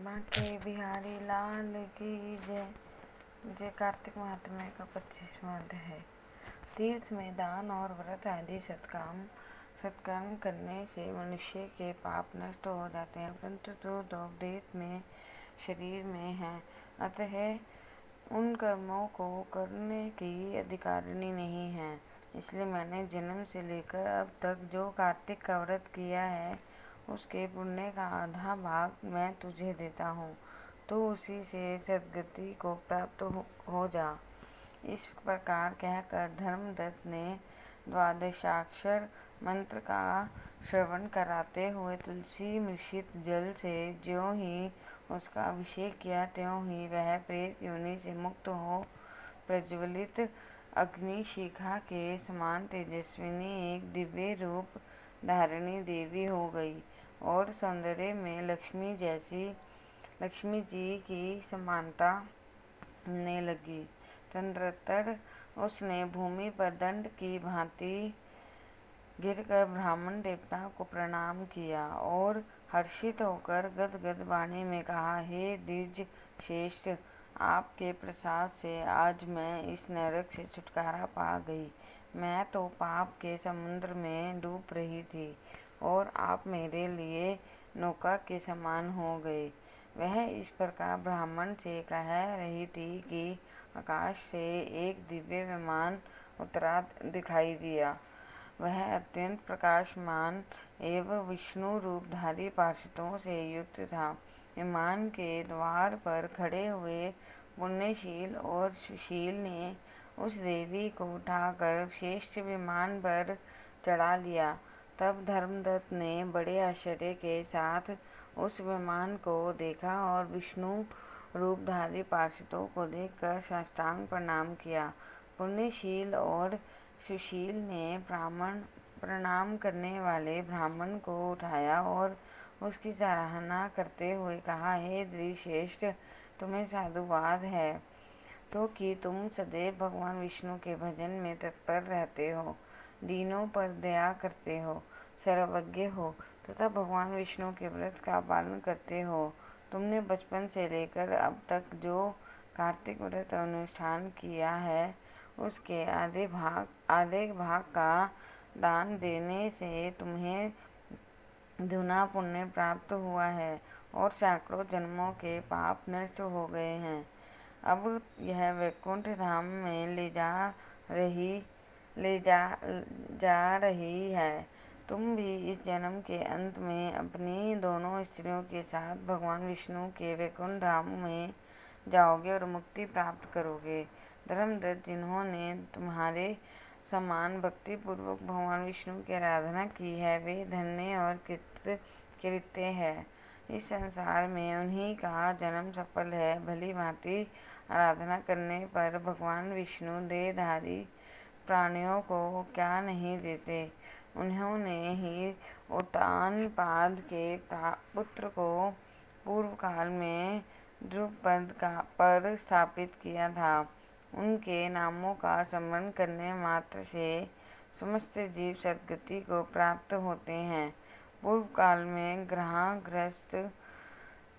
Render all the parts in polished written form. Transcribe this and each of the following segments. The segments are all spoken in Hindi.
बांके बिहारी लाल की जय। जय। कार्तिक महात्म्य का 25वां अध्याय है। तीर्थ में दान और व्रत आदि सत्कर्म करने से मनुष्य के पाप नष्ट हो जाते हैं, परंतु जो लोग देह में शरीर में हैं, अतः उन कर्मों को करने की अधिकारिणी नहीं है। इसलिए मैंने जन्म से लेकर अब तक जो कार्तिक का व्रत किया है, उसके पुण्य का आधा भाग मैं तुझे देता हूँ, तो उसी से सद्गति को प्राप्त हो जा। इस प्रकार कहकर धर्मदत्त ने द्वादशाक्षर मंत्र का श्रवण कराते हुए तुलसी मिश्रित जल से ज्यों ही उसका अभिषेक किया, त्यों ही वह प्रेत योनि से मुक्त हो प्रज्वलित अग्निशिखा के समान तेजस्विनी एक दिव्य रूप धारिणी देवी हो गई और सौंदर्य में लक्ष्मी जी की समानता होने लगी। तदनंतर उसने भूमि पर दंड की भांति गिरकर ब्राह्मण देवता को प्रणाम किया और हर्षित होकर गदगद वाणी में कहा, हे द्विज श्रेष्ठ, आपके प्रसाद से आज मैं इस नरक से छुटकारा पा गई। मैं तो पाप के समुद्र में डूब रही थी और आप मेरे लिए नौका के समान हो गए। वह इस प्रकार ब्राह्मण से कह रही थी कि आकाश से एक दिव्य विमान उतरा दिखाई दिया। वह अत्यंत प्रकाशमान एवं विष्णु रूपधारी पार्षदों से युक्त था। विमान के द्वार पर खड़े हुए पुण्यशील और सुशील ने उस देवी को उठाकर श्रेष्ठ विमान पर चढ़ा लिया। तब धर्मदत्त ने बड़े आश्चर्य के साथ उस विमान को देखा और विष्णु रूपधारी पार्षदों को देखकर साष्टांग प्रणाम किया। पुण्यशील और सुशील ने प्रणाम करने वाले ब्राह्मण को उठाया और उसकी सराहना करते हुए कहा, हे द्विश्रेष्ठ, तुम्हें साधुवाद है तो कि तुम सदैव भगवान विष्णु के भजन में तत्पर रहते हो, दीनों पर दया करते हो, सर्वज्ञ हो तथा भगवान विष्णु के व्रत का पालन करते हो। तुमने बचपन से लेकर अब तक जो कार्तिक व्रत अनुष्ठान किया है, उसके आधे भाग का दान देने से तुम्हें दुना पुण्य प्राप्त हुआ है और सैकड़ों जन्मों के पाप नष्ट हो गए हैं। अब यह वैकुंठ धाम में ले जा रही है। तुम भी इस जन्म के अंत में अपनी दोनों स्त्रियों के साथ भगवान विष्णु के वैकुंठ धाम में जाओगे और मुक्ति प्राप्त करोगे। धर्मदत्त, जिन्होंने तुम्हारे समान भक्ति पूर्वक भगवान विष्णु की आराधना की है, वे धन्य और कृत्य है। इस संसार में उन्हीं का जन्म सफल है। भली भांति आराधना करने पर भगवान विष्णु देहधारी प्राणियों को क्या नहीं देते। उन्होंने ही उत्तानपाद के पुत्र को पूर्व काल में ध्रुवपद पर स्थापित किया था। उनके नामों का स्मरण करने मात्र से समस्त जीव सद्गति को प्राप्त होते हैं। पूर्व काल में ग्रहग्रस्त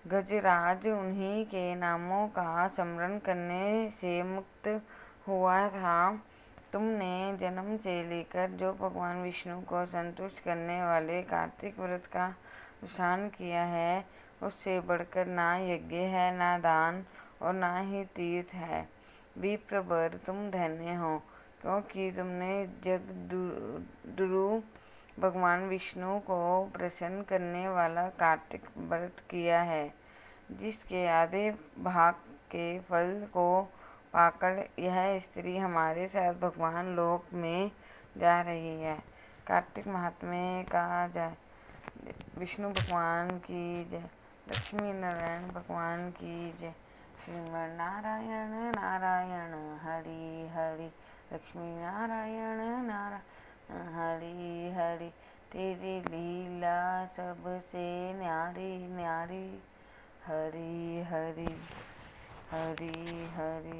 गजराज उन्हीं के नामों का स्मरण करने से मुक्त हुआ था। तुमने जन्म से लेकर जो भगवान विष्णु को संतुष्ट करने वाले कार्तिक व्रत का अनुष्ठान किया है, उससे बढ़कर ना यज्ञ है, ना दान और ना ही तीर्थ है। विप्रवर, तुम धन्य हो, क्योंकि तुमने जगद्गुरु भगवान विष्णु को प्रसन्न करने वाला कार्तिक व्रत किया है, जिसके आधे भाग के फल को पाकर यह स्त्री हमारे साथ भगवान लोक में जा रही है। कार्तिक महात्म्य का जय। विष्णु भगवान की जय। लक्ष्मी नारायण भगवान की जय। श्रीमन नारायण नारायण हरि हरि, लक्ष्मी नारायण नारायण हरि हरि, तेरी लीला सबसे न्यारी न्यारी, हरि हरि हरि हरि।